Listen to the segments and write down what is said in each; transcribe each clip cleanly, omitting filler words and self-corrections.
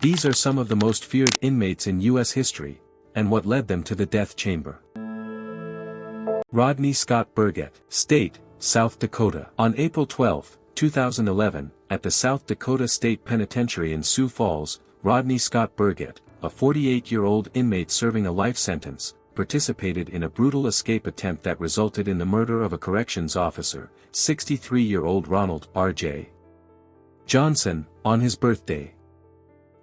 These are some of the most feared inmates in U.S. history, and what led them to the death chamber. Rodney Scott Berget, State, South Dakota. On April 12, 2011, at the South Dakota State Penitentiary in Sioux Falls, Rodney Scott Berget, a 48-year-old inmate serving a life sentence, participated in a brutal escape attempt that resulted in the murder of a corrections officer, 63-year-old Ronald R.J. Johnson, on his birthday.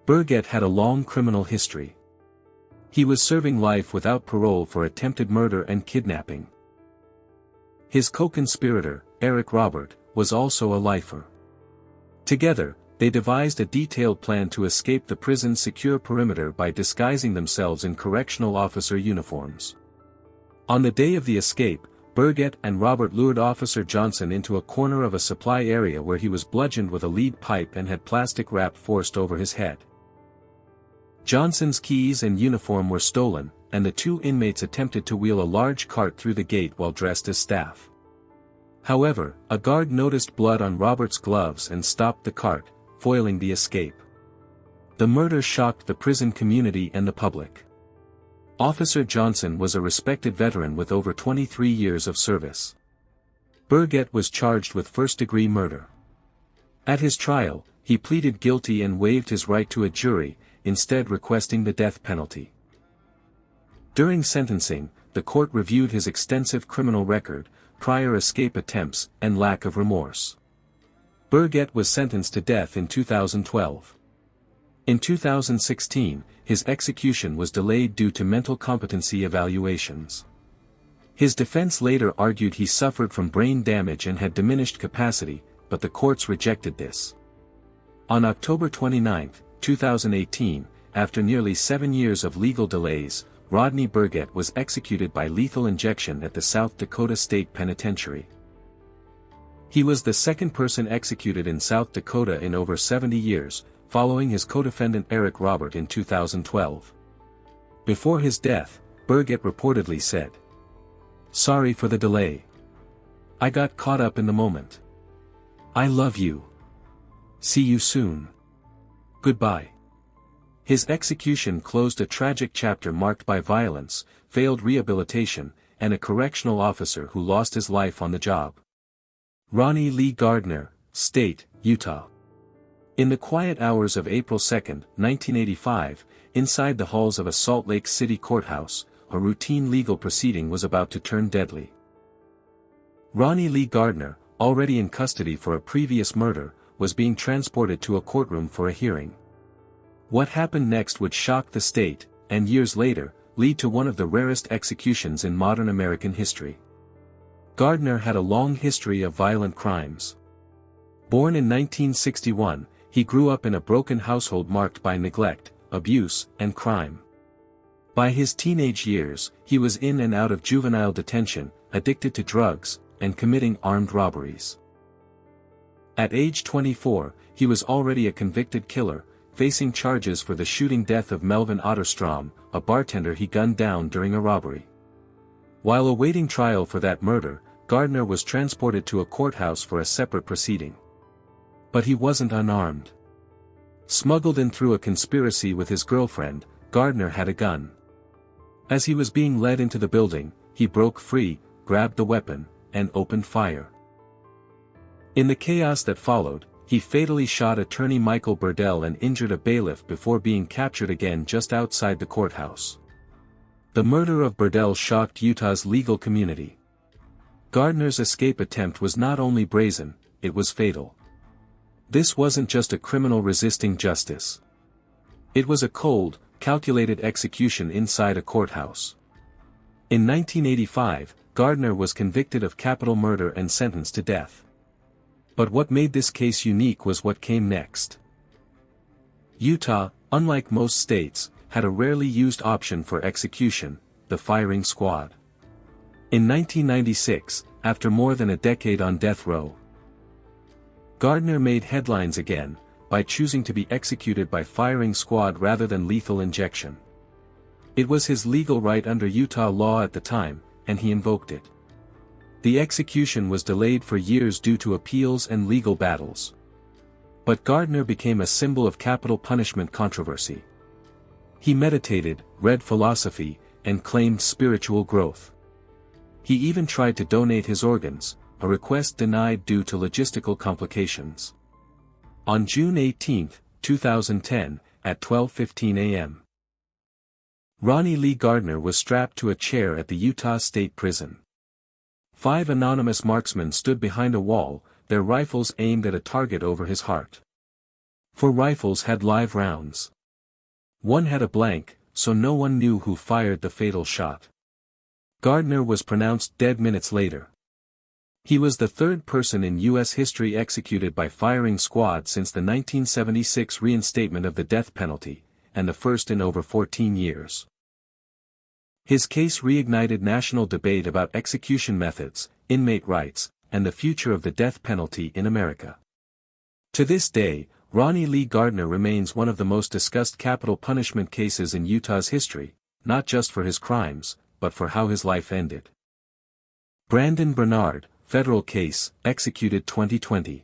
Berget had a long criminal history. He was serving life without parole for attempted murder and kidnapping. His co-conspirator, Eric Robert, was also a lifer. Together, they devised a detailed plan to escape the prison's secure perimeter by disguising themselves in correctional officer uniforms. On the day of the escape, Berget and Robert lured Officer Johnson into a corner of a supply area where he was bludgeoned with a lead pipe and had plastic wrap forced over his head. Johnson's keys and uniform were stolen, and the two inmates attempted to wheel a large cart through the gate while dressed as staff. However, a guard noticed blood on Robert's gloves and stopped the cart, foiling the escape. The murder shocked the prison community and the public. Officer Johnson was a respected veteran with over 23 years of service. Berget was charged with first-degree murder. At his trial, he pleaded guilty and waived his right to a jury, instead requesting the death penalty. During sentencing, the court reviewed his extensive criminal record, prior escape attempts, and lack of remorse. Berget was sentenced to death in 2012. In 2016, his execution was delayed due to mental competency evaluations. His defense later argued he suffered from brain damage and had diminished capacity, but the courts rejected this. On October 29, 2018, after nearly 7 years of legal delays, Rodney Berget was executed by lethal injection at the South Dakota State Penitentiary. He was the second person executed in South Dakota in over 70 years, following his co-defendant Eric Robert in 2012. Before his death, Berget reportedly said, "Sorry for the delay. I got caught up in the moment. I love you. See you soon. Goodbye." His execution closed a tragic chapter marked by violence, failed rehabilitation, and a correctional officer who lost his life on the job. Ronnie Lee Gardner, State, Utah. In the quiet hours of April 2, 1985, inside the halls of a Salt Lake City courthouse, a routine legal proceeding was about to turn deadly. Ronnie Lee Gardner, already in custody for a previous murder, was being transported to a courtroom for a hearing. What happened next would shock the state, and years later, lead to one of the rarest executions in modern American history. Gardner had a long history of violent crimes. Born in 1961, he grew up in a broken household marked by neglect, abuse, and crime. By his teenage years, he was in and out of juvenile detention, addicted to drugs, and committing armed robberies. At age 24, he was already a convicted killer, facing charges for the shooting death of Melvin Otterstrom, a bartender he gunned down during a robbery. While awaiting trial for that murder, Gardner was transported to a courthouse for a separate proceeding. But he wasn't unarmed. Smuggled in through a conspiracy with his girlfriend, Gardner had a gun. As he was being led into the building, he broke free, grabbed the weapon, and opened fire. In the chaos that followed, he fatally shot attorney Michael Burdell and injured a bailiff before being captured again just outside the courthouse. The murder of Burdell shocked Utah's legal community. Gardner's escape attempt was not only brazen, it was fatal. This wasn't just a criminal resisting justice. It was a cold, calculated execution inside a courthouse. In 1985, Gardner was convicted of capital murder and sentenced to death. But what made this case unique was what came next. Utah, unlike most states, had a rarely used option for execution, the firing squad. In 1996, after more than a decade on death row, Gardner made headlines again, by choosing to be executed by firing squad rather than lethal injection. It was his legal right under Utah law at the time, and he invoked it. The execution was delayed for years due to appeals and legal battles. But Gardner became a symbol of capital punishment controversy. He meditated, read philosophy, and claimed spiritual growth. He even tried to donate his organs, a request denied due to logistical complications. On June 18, 2010, at 12:15 a.m., Ronnie Lee Gardner was strapped to a chair at the Utah State Prison. 5 anonymous marksmen stood behind a wall, their rifles aimed at a target over his heart. 4 rifles had live rounds. One had a blank, so no one knew who fired the fatal shot. Gardner was pronounced dead minutes later. He was the 3rd person in U.S. history executed by firing squad since the 1976 reinstatement of the death penalty, and the first in over 14 years. His case reignited national debate about execution methods, inmate rights, and the future of the death penalty in America. To this day, Ronnie Lee Gardner remains one of the most discussed capital punishment cases in Utah's history, not just for his crimes, but for how his life ended. Brandon Bernard, federal case, executed 2020.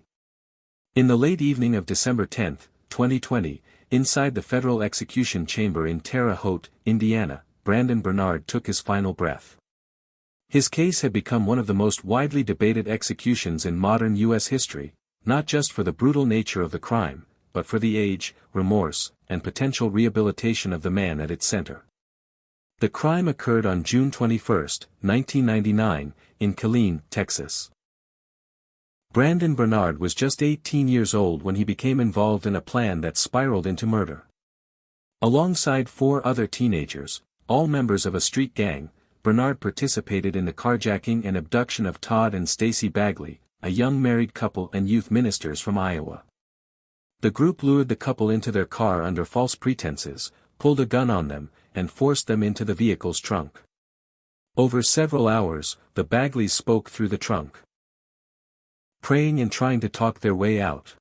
In the late evening of December 10, 2020, inside the federal execution chamber in Terre Haute, Indiana, Brandon Bernard took his final breath. His case had become one of the most widely debated executions in modern U.S. history, not just for the brutal nature of the crime, but for the age, remorse, and potential rehabilitation of the man at its center. The crime occurred on June 21, 1999, in Killeen, Texas. Brandon Bernard was just 18 years old when he became involved in a plan that spiraled into murder. Alongside 4 other teenagers, all members of a street gang, Bernard participated in the carjacking and abduction of Todd and Stacy Bagley, a young married couple and youth ministers from Iowa. The group lured the couple into their car under false pretenses, pulled a gun on them, and forced them into the vehicle's trunk. Over several hours, the Bagleys spoke through the trunk, praying and trying to talk their way out.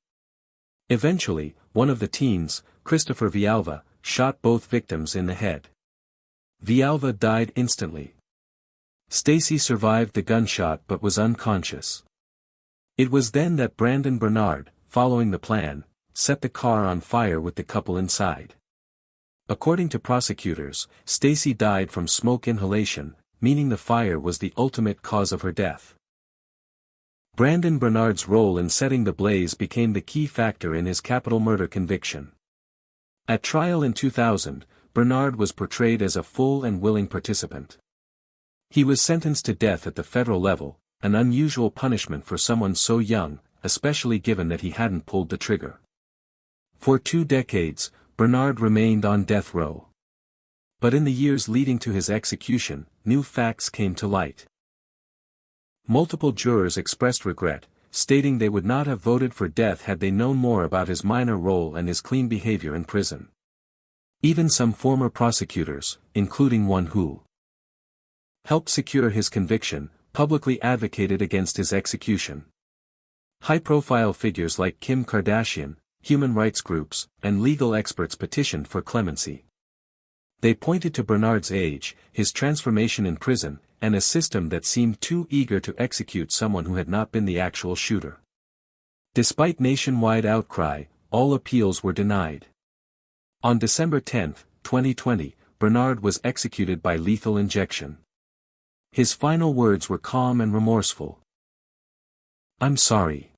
Eventually, one of the teens, Christopher Villalba, shot both victims in the head. Villalba died instantly. Stacy survived the gunshot but was unconscious. It was then that Brandon Bernard, following the plan, set the car on fire with the couple inside. According to prosecutors, Stacy died from smoke inhalation, meaning the fire was the ultimate cause of her death. Brandon Bernard's role in setting the blaze became the key factor in his capital murder conviction. At trial in 2000, Bernard was portrayed as a full and willing participant. He was sentenced to death at the federal level, an unusual punishment for someone so young, especially given that he hadn't pulled the trigger. For 2 decades, Bernard remained on death row. But in the years leading to his execution, new facts came to light. Multiple jurors expressed regret, stating they would not have voted for death had they known more about his minor role and his clean behavior in prison. Even some former prosecutors, including one who helped secure his conviction, publicly advocated against his execution. High-profile figures like Kim Kardashian, human rights groups, and legal experts petitioned for clemency. They pointed to Bernard's age, his transformation in prison, and a system that seemed too eager to execute someone who had not been the actual shooter. Despite nationwide outcry, all appeals were denied. On December 10, 2020, Bernard was executed by lethal injection. His final words were calm and remorseful. "I'm sorry.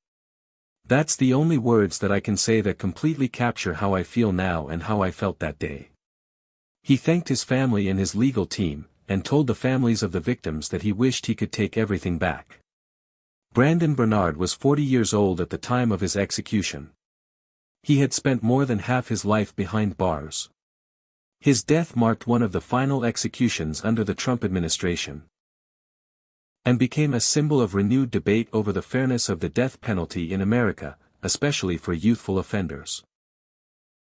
That's the only words that I can say that completely capture how I feel now and how I felt that day." He thanked his family and his legal team, and told the families of the victims that he wished he could take everything back. Brandon Bernard was 40 years old at the time of his execution. He had spent more than half his life behind bars. His death marked one of the final executions under the Trump administration, and became a symbol of renewed debate over the fairness of the death penalty in America, especially for youthful offenders.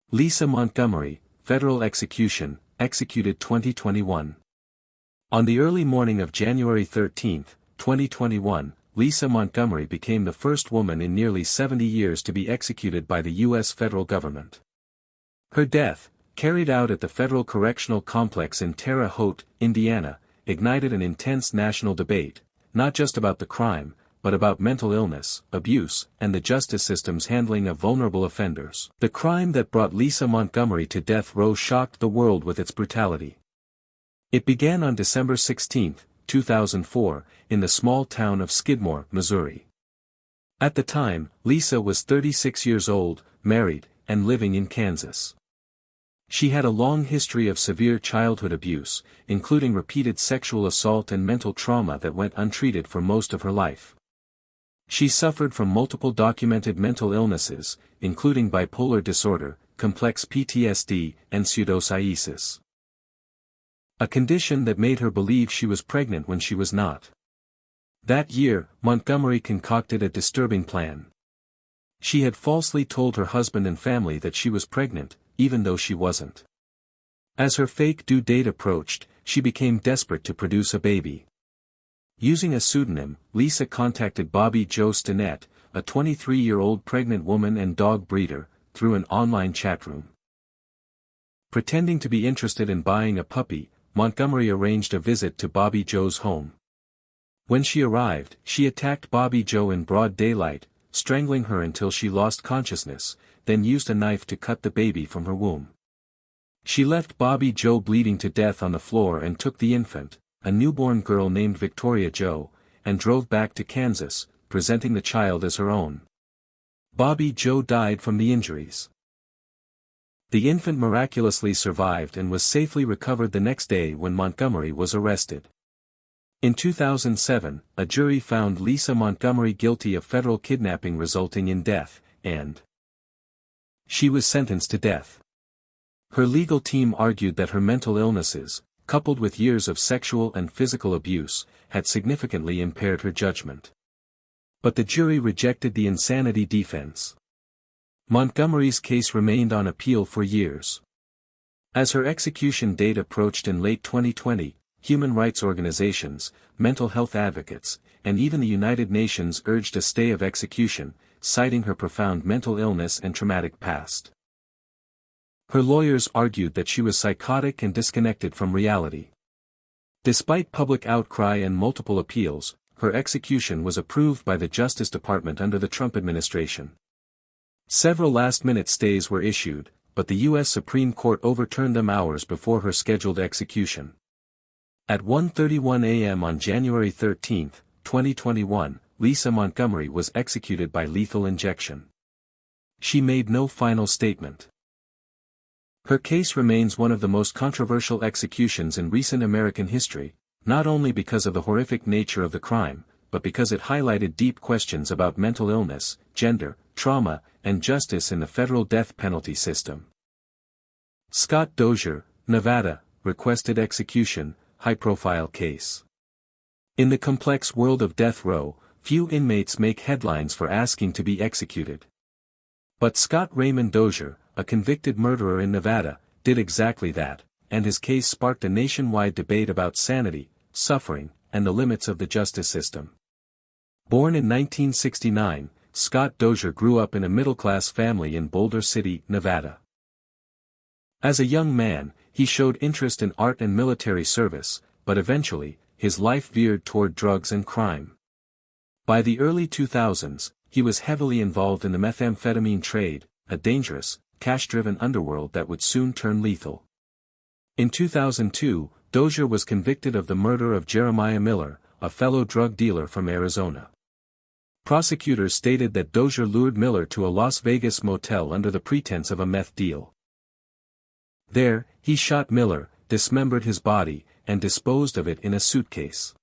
Lisa Montgomery, federal execution, executed 2021. On the early morning of January 13, 2021, Lisa Montgomery became the first woman in nearly 70 years to be executed by the U.S. federal government. Her death, carried out at the Federal Correctional Complex in Terre Haute, Indiana, ignited an intense national debate, not just about the crime, but about mental illness, abuse, and the justice system's handling of vulnerable offenders. The crime that brought Lisa Montgomery to death row shocked the world with its brutality. It began on December 16, 2004, in the small town of Skidmore, Missouri. At the time, Lisa was 36 years old, married, and living in Kansas. She had a long history of severe childhood abuse, including repeated sexual assault and mental trauma that went untreated for most of her life. She suffered from multiple documented mental illnesses, including bipolar disorder, complex PTSD, and pseudopsoriasis. A condition that made her believe she was pregnant when she was not. That year, Montgomery concocted a disturbing plan. She had falsely told her husband and family that she was pregnant, even though she wasn't. As her fake due date approached, she became desperate to produce a baby. Using a pseudonym, Lisa contacted Bobby Jo Stinnett, a 23-year-old pregnant woman and dog breeder, through an online chat room. Pretending to be interested in buying a puppy, Montgomery arranged a visit to Bobby Jo's home. When she arrived, she attacked Bobby Jo in broad daylight, strangling her until she lost consciousness, then used a knife to cut the baby from her womb. She left Bobby Jo bleeding to death on the floor and took the infant, a newborn girl named Victoria Jo, and drove back to Kansas, presenting the child as her own. Bobby Jo died from the injuries. The infant miraculously survived and was safely recovered the next day when Montgomery was arrested. In 2007, a jury found Lisa Montgomery guilty of federal kidnapping resulting in death, and she was sentenced to death. Her legal team argued that her mental illnesses, coupled with years of sexual and physical abuse, had significantly impaired her judgment. But the jury rejected the insanity defense. Montgomery's case remained on appeal for years. As her execution date approached in late 2020, human rights organizations, mental health advocates, and even the United Nations urged a stay of execution, citing her profound mental illness and traumatic past. Her lawyers argued that she was psychotic and disconnected from reality. Despite public outcry and multiple appeals, her execution was approved by the Justice Department under the Trump administration. Several last-minute stays were issued, but the U.S. Supreme Court overturned them hours before her scheduled execution. At 1:31 a.m. on January 13, 2021, Lisa Montgomery was executed by lethal injection. She made no final statement. Her case remains one of the most controversial executions in recent American history, not only because of the horrific nature of the crime, but because it highlighted deep questions about mental illness, gender, trauma, and justice in the federal death penalty system. Scott Dozier, Nevada, requested execution, high-profile case. In the complex world of death row, few inmates make headlines for asking to be executed. But Scott Raymond Dozier, a convicted murderer in Nevada, did exactly that, and his case sparked a nationwide debate about sanity, suffering, and the limits of the justice system. Born in 1969, Scott Dozier grew up in a middle-class family in Boulder City, Nevada. As a young man, he showed interest in art and military service, but eventually, his life veered toward drugs and crime. By the early 2000s, he was heavily involved in the methamphetamine trade, a dangerous, cash-driven underworld that would soon turn lethal. In 2002, Dozier was convicted of the murder of Jeremiah Miller, a fellow drug dealer from Arizona. Prosecutors stated that Dozier lured Miller to a Las Vegas motel under the pretense of a meth deal. There, he shot Miller, dismembered his body, and disposed of it in a suitcase.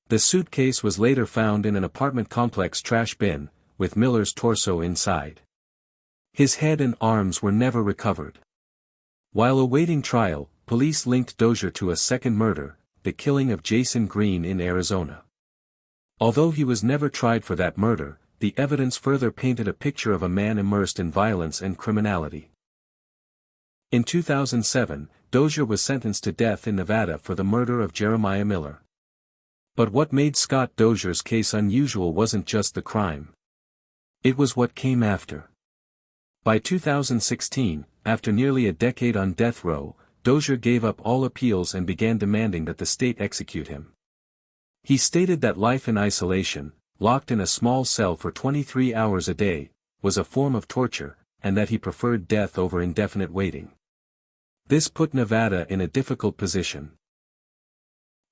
The suitcase was later found in an apartment complex trash bin, with Miller's torso inside. His head and arms were never recovered. While awaiting trial, police linked Dozier to a second murder, the killing of Jason Green in Arizona. Although he was never tried for that murder, the evidence further painted a picture of a man immersed in violence and criminality. In 2007, Dozier was sentenced to death in Nevada for the murder of Jeremiah Miller. But what made Scott Dozier's case unusual wasn't just the crime. It was what came after. By 2016, after nearly a decade on death row, Dozier gave up all appeals and began demanding that the state execute him. He stated that life in isolation, locked in a small cell for 23 hours a day, was a form of torture, and that he preferred death over indefinite waiting. This put Nevada in a difficult position.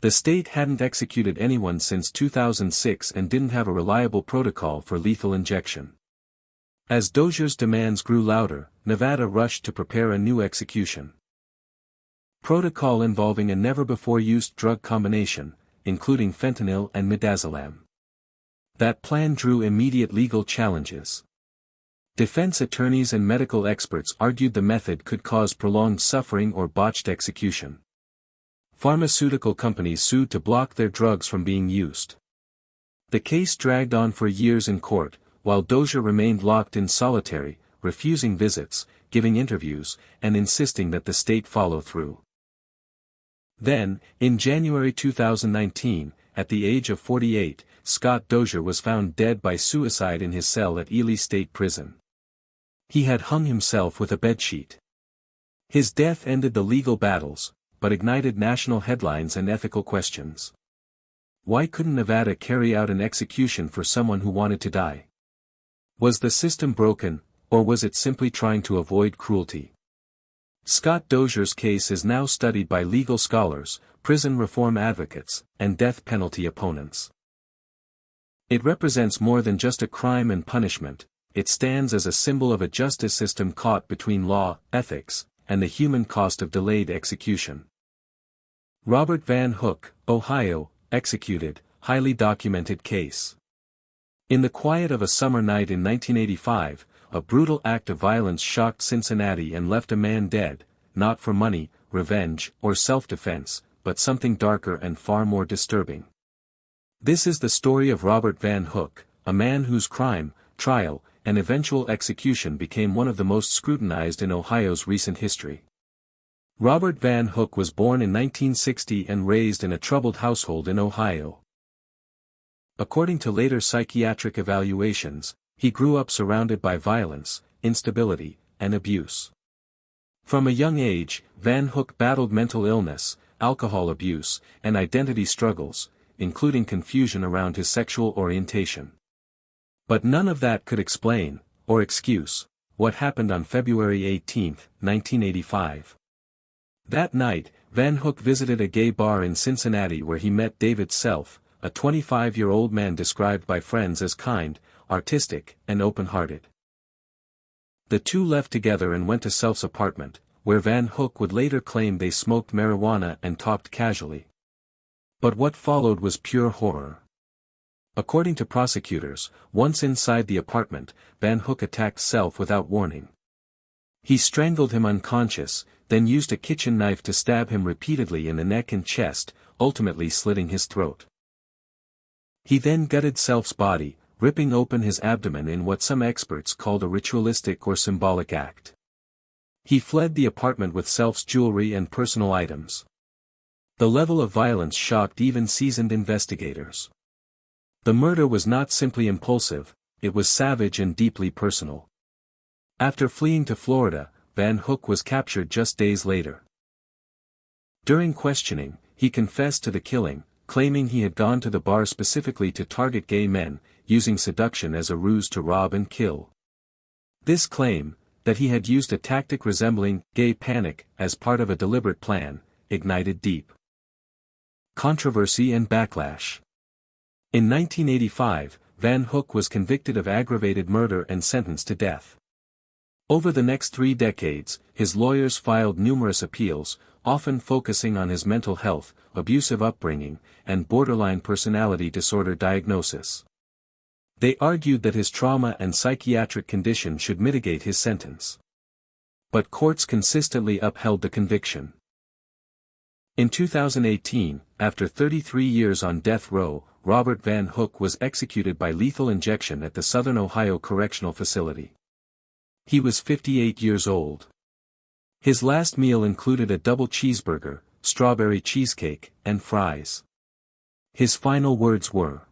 The state hadn't executed anyone since 2006 and didn't have a reliable protocol for lethal injection. As Dozier's demands grew louder, Nevada rushed to prepare a new execution protocol involving a never-before-used drug combination, including fentanyl and midazolam. That plan drew immediate legal challenges. Defense attorneys and medical experts argued the method could cause prolonged suffering or botched execution. Pharmaceutical companies sued to block their drugs from being used. The case dragged on for years in court, while Dozier remained locked in solitary, refusing visits, giving interviews, and insisting that the state follow through. Then, in January 2019, at the age of 48, Scott Dozier was found dead by suicide in his cell at Ely State Prison. He had hung himself with a bedsheet. His death ended the legal battles, but ignited national headlines and ethical questions. Why couldn't Nevada carry out an execution for someone who wanted to die? Was the system broken, or was it simply trying to avoid cruelty? Scott Dozier's case is now studied by legal scholars, prison reform advocates, and death penalty opponents. It represents more than just a crime and punishment, it stands as a symbol of a justice system caught between law, ethics, and the human cost of delayed execution. Robert Van Hook, Ohio, executed, highly documented case. In the quiet of a summer night in 1985, a brutal act of violence shocked Cincinnati and left a man dead, not for money, revenge, or self-defense, but something darker and far more disturbing. This is the story of Robert Van Hook, a man whose crime, trial, and eventual execution became one of the most scrutinized in Ohio's recent history. Robert Van Hook was born in 1960 and raised in a troubled household in Ohio. According to later psychiatric evaluations, he grew up surrounded by violence, instability, and abuse. From a young age, Van Hook battled mental illness, alcohol abuse, and identity struggles, including confusion around his sexual orientation. But none of that could explain, or excuse, what happened on February 18, 1985. That night, Van Hook visited a gay bar in Cincinnati where he met David Self, a 25-year-old man described by friends as kind, artistic, and open-hearted. The two left together and went to Self's apartment, where Van Hook would later claim they smoked marijuana and talked casually. But what followed was pure horror. According to prosecutors, once inside the apartment, Van Hook attacked Self without warning. He strangled him unconscious, then used a kitchen knife to stab him repeatedly in the neck and chest, ultimately slitting his throat. He then gutted Self's body, ripping open his abdomen in what some experts called a ritualistic or symbolic act. He fled the apartment with Self's jewelry and personal items. The level of violence shocked even seasoned investigators. The murder was not simply impulsive, it was savage and deeply personal. After fleeing to Florida, Van Hook was captured just days later. During questioning, he confessed to the killing, claiming he had gone to the bar specifically to target gay men, using seduction as a ruse to rob and kill. This claim, that he had used a tactic resembling gay panic as part of a deliberate plan, ignited deep controversy and backlash. In 1985, Van Hook was convicted of aggravated murder and sentenced to death. Over the next 3 decades, his lawyers filed numerous appeals, often focusing on his mental health, abusive upbringing, and borderline personality disorder diagnosis. They argued that his trauma and psychiatric condition should mitigate his sentence. But courts consistently upheld the conviction. In 2018, after 33 years on death row, Robert Van Hook was executed by lethal injection at the Southern Ohio Correctional Facility. He was 58 years old. His last meal included a double cheeseburger, strawberry cheesecake, and fries. His final words were,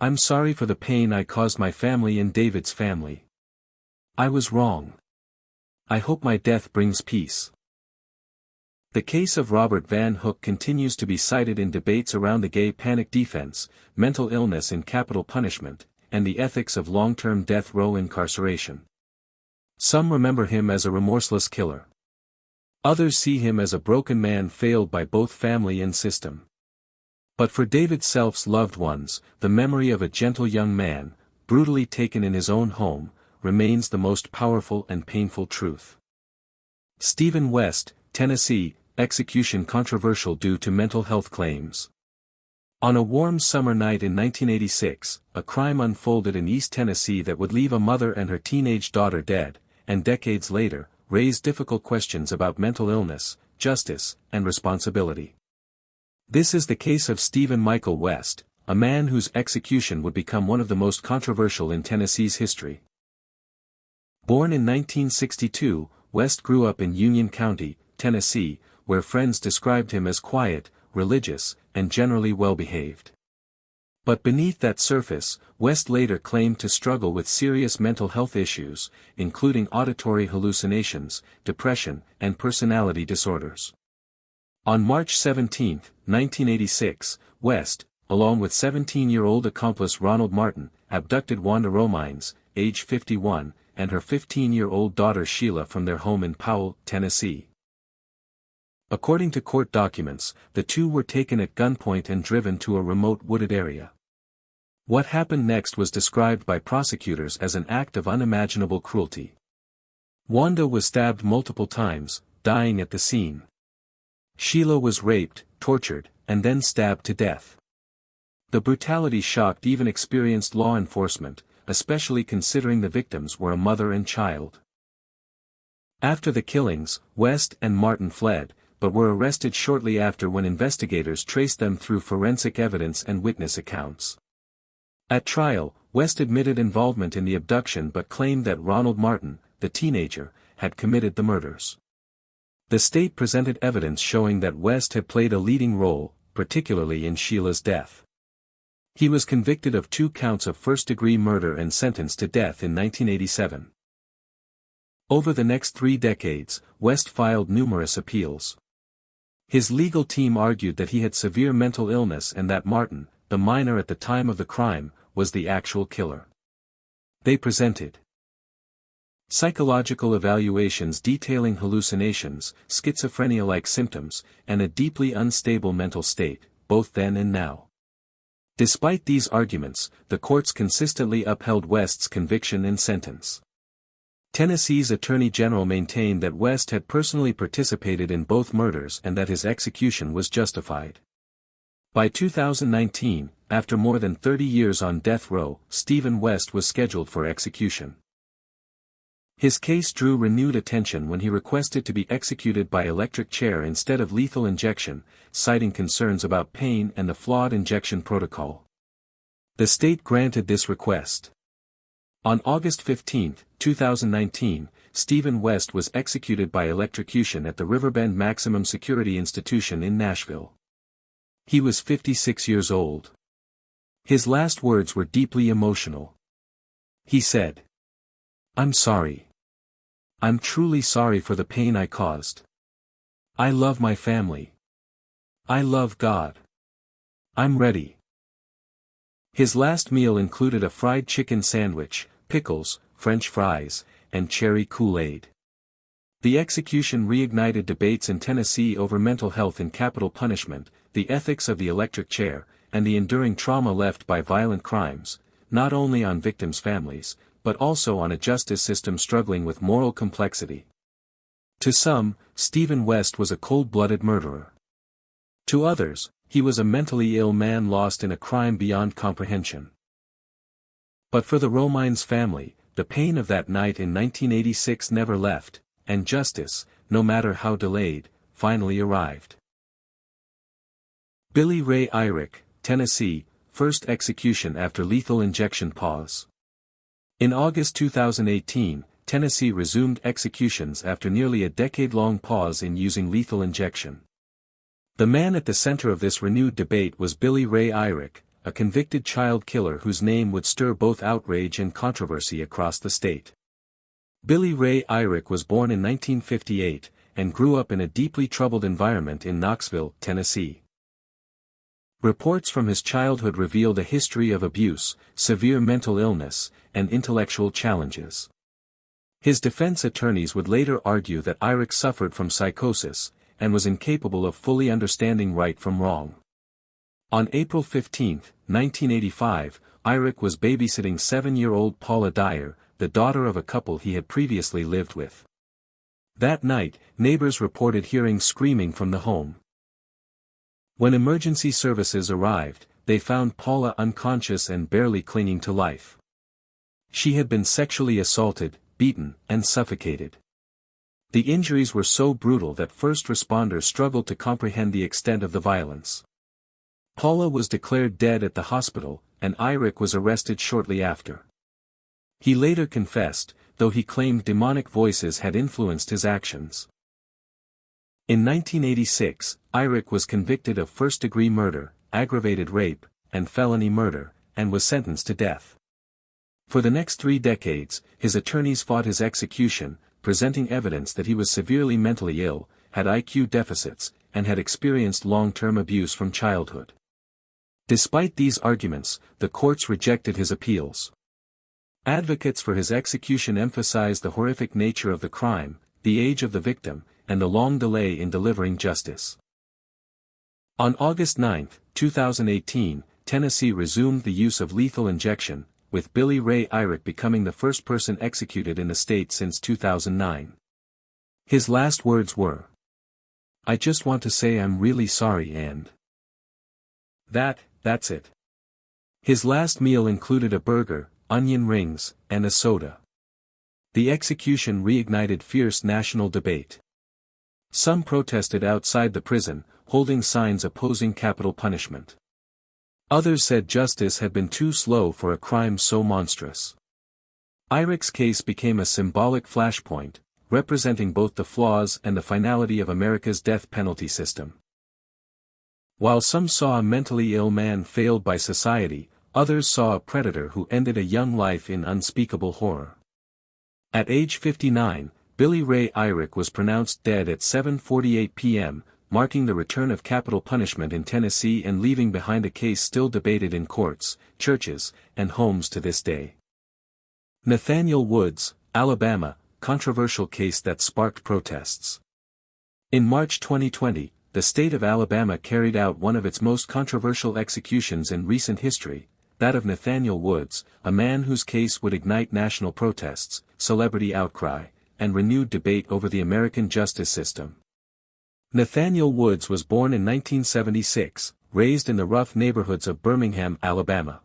"I'm sorry for the pain I caused my family and David's family. I was wrong. I hope my death brings peace." The case of Robert Van Hook continues to be cited in debates around the gay panic defense, mental illness in capital punishment, and the ethics of long-term death row incarceration. Some remember him as a remorseless killer. Others see him as a broken man failed by both family and system. But for David Self's loved ones, the memory of a gentle young man, brutally taken in his own home, remains the most powerful and painful truth. Stephen West, Tennessee, execution controversial due to mental health claims. On a warm summer night in 1986, a crime unfolded in East Tennessee that would leave a mother and her teenage daughter dead, and decades later, raise difficult questions about mental illness, justice, and responsibility. This is the case of Stephen Michael West, a man whose execution would become one of the most controversial in Tennessee's history. Born in 1962, West grew up in Union County, Tennessee, where friends described him as quiet, religious, and generally well-behaved. But beneath that surface, West later claimed to struggle with serious mental health issues, including auditory hallucinations, depression, and personality disorders. On March 17, 1986, West, along with 17-year-old accomplice Ronald Martin, abducted Wanda Romines, age 51, and her 15-year-old daughter Sheila from their home in Powell, Tennessee. According to court documents, the two were taken at gunpoint and driven to a remote wooded area. What happened next was described by prosecutors as an act of unimaginable cruelty. Wanda was stabbed multiple times, dying at the scene. Sheila was raped, tortured, and then stabbed to death. The brutality shocked even experienced law enforcement, especially considering the victims were a mother and child. After the killings, West and Martin fled, but were arrested shortly after when investigators traced them through forensic evidence and witness accounts. At trial, West admitted involvement in the abduction but claimed that Ronald Martin, the teenager, had committed the murders. The state presented evidence showing that West had played a leading role, particularly in Sheila's death. He was convicted of 2 counts of first-degree murder and sentenced to death in 1987. Over the next 3 decades, West filed numerous appeals. His legal team argued that he had severe mental illness and that Martin, the minor at the time of the crime, was the actual killer. They presented psychological evaluations detailing hallucinations, schizophrenia-like symptoms, and a deeply unstable mental state, both then and now. Despite these arguments, the courts consistently upheld West's conviction and sentence. Tennessee's Attorney General maintained that West had personally participated in both murders and that his execution was justified. By 2019, after more than 30 years on death row, Stephen West was scheduled for execution. His case drew renewed attention when he requested to be executed by electric chair instead of lethal injection, citing concerns about pain and the flawed injection protocol. The state granted this request. On August 15, 2019, Stephen West was executed by electrocution at the Riverbend Maximum Security Institution in Nashville. He was 56 years old. His last words were deeply emotional. He said, "I'm sorry. I'm truly sorry for the pain I caused. I love my family. I love God. I'm ready." His last meal included a fried chicken sandwich, pickles, French fries, and cherry Kool-Aid. The execution reignited debates in Tennessee over mental health in capital punishment, the ethics of the electric chair, and the enduring trauma left by violent crimes, not only on victims' families, but also on a justice system struggling with moral complexity. To some, Stephen West was a cold-blooded murderer. To others, he was a mentally ill man lost in a crime beyond comprehension. But for the Romines family, the pain of that night in 1986 never left, and justice, no matter how delayed, finally arrived. Billy Ray Irick, Tennessee, first execution after lethal injection pause. In August 2018, Tennessee resumed executions after nearly a decade-long pause in using lethal injection. The man at the center of this renewed debate was Billy Ray Irick, a convicted child killer whose name would stir both outrage and controversy across the state. Billy Ray Irick was born in 1958, and grew up in a deeply troubled environment in Knoxville, Tennessee. Reports from his childhood revealed a history of abuse, severe mental illness, and intellectual challenges. His defense attorneys would later argue that Eyrick suffered from psychosis, and was incapable of fully understanding right from wrong. On April 15, 1985, Eyrick was babysitting 7-year-old Paula Dyer, the daughter of a couple he had previously lived with. That night, neighbors reported hearing screaming from the home. When emergency services arrived, they found Paula unconscious and barely clinging to life. She had been sexually assaulted, beaten, and suffocated. The injuries were so brutal that first responders struggled to comprehend the extent of the violence. Paula was declared dead at the hospital, and Eyrick was arrested shortly after. He later confessed, though he claimed demonic voices had influenced his actions. In 1986, Eyrick was convicted of first-degree murder, aggravated rape, and felony murder, and was sentenced to death. For the next 3 decades, his attorneys fought his execution, presenting evidence that he was severely mentally ill, had IQ deficits, and had experienced long-term abuse from childhood. Despite these arguments, the courts rejected his appeals. Advocates for his execution emphasized the horrific nature of the crime, the age of the victim, and the long delay in delivering justice. On August 9, 2018, Tennessee resumed the use of lethal injection, with Billy Ray Eyrick becoming the first person executed in the state since 2009. His last words were, "I just want to say I'm really sorry and that's it." His last meal included a burger, onion rings, and a soda. The execution reignited fierce national debate. Some protested outside the prison, holding signs opposing capital punishment. Others said justice had been too slow for a crime so monstrous. Eyrick's case became a symbolic flashpoint, representing both the flaws and the finality of America's death penalty system. While some saw a mentally ill man failed by society, others saw a predator who ended a young life in unspeakable horror. At age 59, Billy Ray Eyrick was pronounced dead at 7:48 p.m., marking the return of capital punishment in Tennessee and leaving behind a case still debated in courts, churches, and homes to this day. Nathaniel Woods, Alabama, controversial case that sparked protests. In March 2020, the state of Alabama carried out one of its most controversial executions in recent history, that of Nathaniel Woods, a man whose case would ignite national protests, celebrity outcry, and renewed debate over the American justice system. Nathaniel Woods was born in 1976, raised in the rough neighborhoods of Birmingham, Alabama.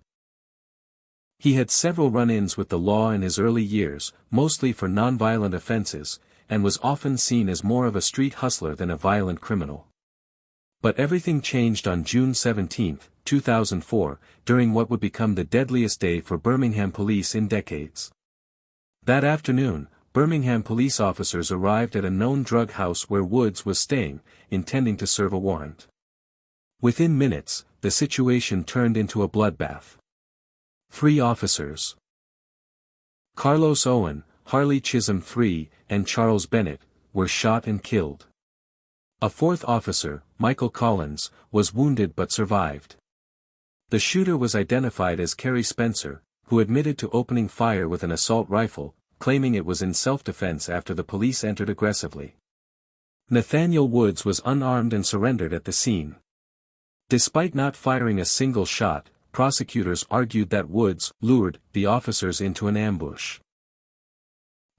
He had several run-ins with the law in his early years, mostly for nonviolent offenses, and was often seen as more of a street hustler than a violent criminal. But everything changed on June 17, 2004, during what would become the deadliest day for Birmingham police in decades. That afternoon, Birmingham police officers arrived at a known drug house where Woods was staying, intending to serve a warrant. Within minutes, the situation turned into a bloodbath. 3 officers, Carlos Owen, Harley Chisholm III, and Charles Bennett, were shot and killed. A 4th officer, Michael Collins, was wounded but survived. The shooter was identified as Kerry Spencer, who admitted to opening fire with an assault rifle, claiming it was in self-defense after the police entered aggressively. Nathaniel Woods was unarmed and surrendered at the scene. Despite not firing a single shot, prosecutors argued that Woods lured the officers into an ambush.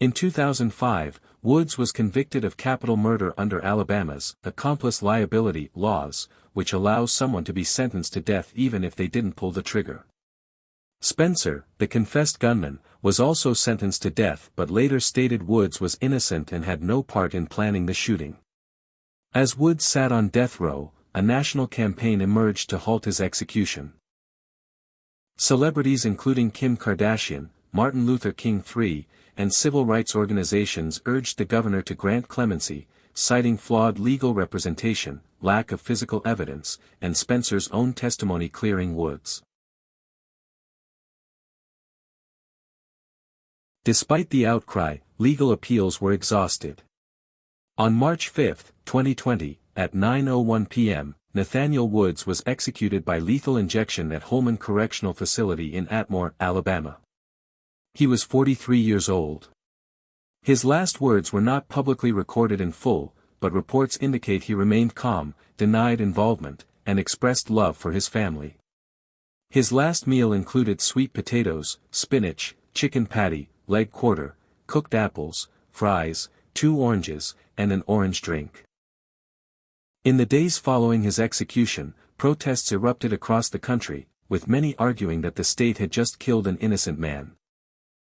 In 2005, Woods was convicted of capital murder under Alabama's accomplice liability laws, which allows someone to be sentenced to death even if they didn't pull the trigger. Spencer, the confessed gunman, was also sentenced to death but later stated Woods was innocent and had no part in planning the shooting. As Woods sat on death row, a national campaign emerged to halt his execution. Celebrities including Kim Kardashian, Martin Luther King III, and civil rights organizations urged the governor to grant clemency, citing flawed legal representation, lack of physical evidence, and Spencer's own testimony clearing Woods. Despite the outcry, legal appeals were exhausted. On March 5, 2020, at 9:01 p.m., Nathaniel Woods was executed by lethal injection at Holman Correctional Facility in Atmore, Alabama. He was 43 years old. His last words were not publicly recorded in full, but reports indicate he remained calm, denied involvement, and expressed love for his family. His last meal included sweet potatoes, spinach, chicken patty, leg quarter, cooked apples, fries, 2 oranges, and an orange drink. In the days following his execution, protests erupted across the country, with many arguing that the state had just killed an innocent man.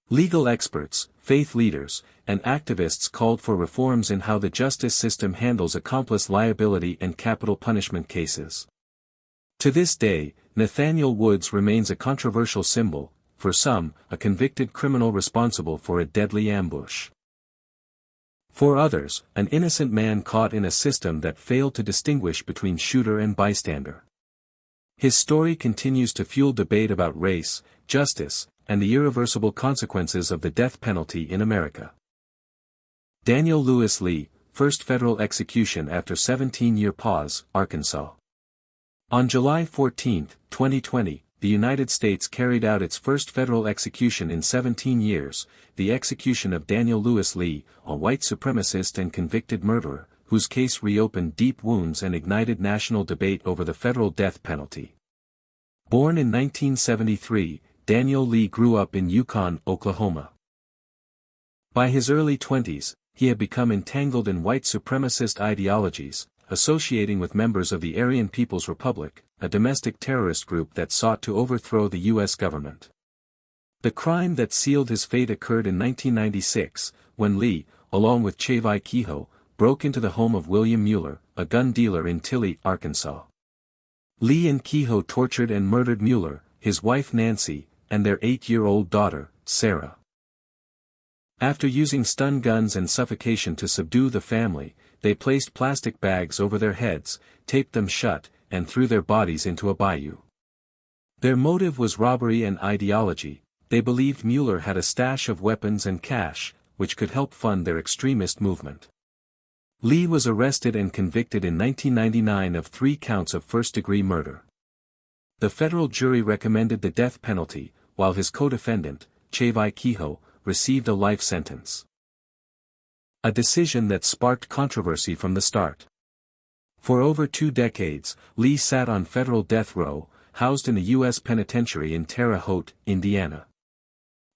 Legal experts, faith leaders, and activists called for reforms in how the justice system handles accomplice liability and capital punishment cases. To this day, Nathaniel Woods remains a controversial symbol, for some, a convicted criminal responsible for a deadly ambush. For others, an innocent man caught in a system that failed to distinguish between shooter and bystander. His story continues to fuel debate about race, justice, and the irreversible consequences of the death penalty in America. Daniel Lewis Lee, first federal execution after 17-year pause, Arkansas. On July 14, 2020, the United States carried out its first federal execution in 17 years, the execution of Daniel Lewis Lee, a white supremacist and convicted murderer, whose case reopened deep wounds and ignited national debate over the federal death penalty. Born in 1973, Daniel Lee grew up in Yukon, Oklahoma. By his early 20s, he had become entangled in white supremacist ideologies, associating with members of the Aryan People's Republic, a domestic terrorist group that sought to overthrow the U.S. government. The crime that sealed his fate occurred in 1996, when Lee, along with Chavai Kehoe, broke into the home of William Mueller, a gun dealer in Tilly, Arkansas. Lee and Kehoe tortured and murdered Mueller, his wife Nancy, and their 8-year-old daughter, Sarah. After using stun guns and suffocation to subdue the family, they placed plastic bags over their heads, taped them shut, and threw their bodies into a bayou. Their motive was robbery and ideology. They believed Mueller had a stash of weapons and cash, which could help fund their extremist movement. Lee was arrested and convicted in 1999 of 3 counts of first-degree murder. The federal jury recommended the death penalty, while his co-defendant, Chavai Kehoe, received a life sentence. A decision that sparked controversy from the start. For over 2 decades, Lee sat on federal death row, housed in a U.S. penitentiary in Terre Haute, Indiana.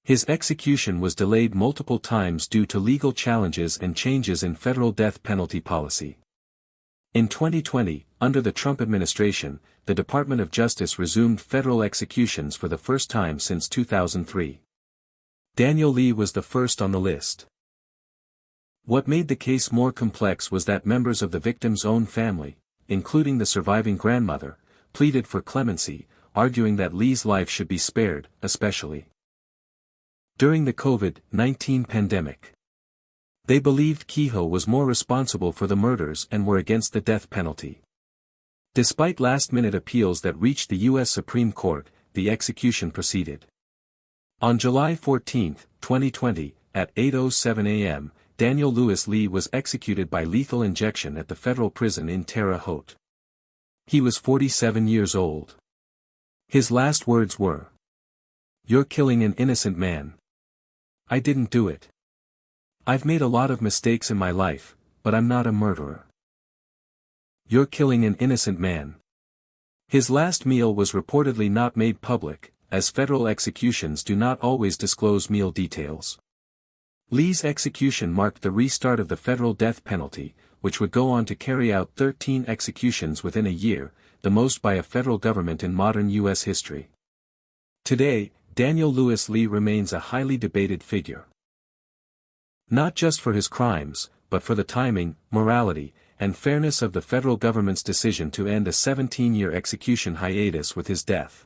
His execution was delayed multiple times due to legal challenges and changes in federal death penalty policy. In 2020, under the Trump administration, the Department of Justice resumed federal executions for the first time since 2003. Daniel Lee was the first on the list. What made the case more complex was that members of the victim's own family, including the surviving grandmother, pleaded for clemency, arguing that Lee's life should be spared, especially during the COVID-19 pandemic. They believed Kehoe was more responsible for the murders and were against the death penalty. Despite last-minute appeals that reached the U.S. Supreme Court, the execution proceeded. On July 14, 2020, at 8:07 a.m., Daniel Lewis Lee was executed by lethal injection at the federal prison in Terre Haute. He was 47 years old. His last words were, "You're killing an innocent man. I didn't do it. I've made a lot of mistakes in my life, but I'm not a murderer. You're killing an innocent man." His last meal was reportedly not made public, as federal executions do not always disclose meal details. Lee's execution marked the restart of the federal death penalty, which would go on to carry out 13 executions within a year, the most by a federal government in modern U.S. history. Today, Daniel Lewis Lee remains a highly debated figure. Not just for his crimes, but for the timing, morality, and fairness of the federal government's decision to end a 17-year execution hiatus with his death.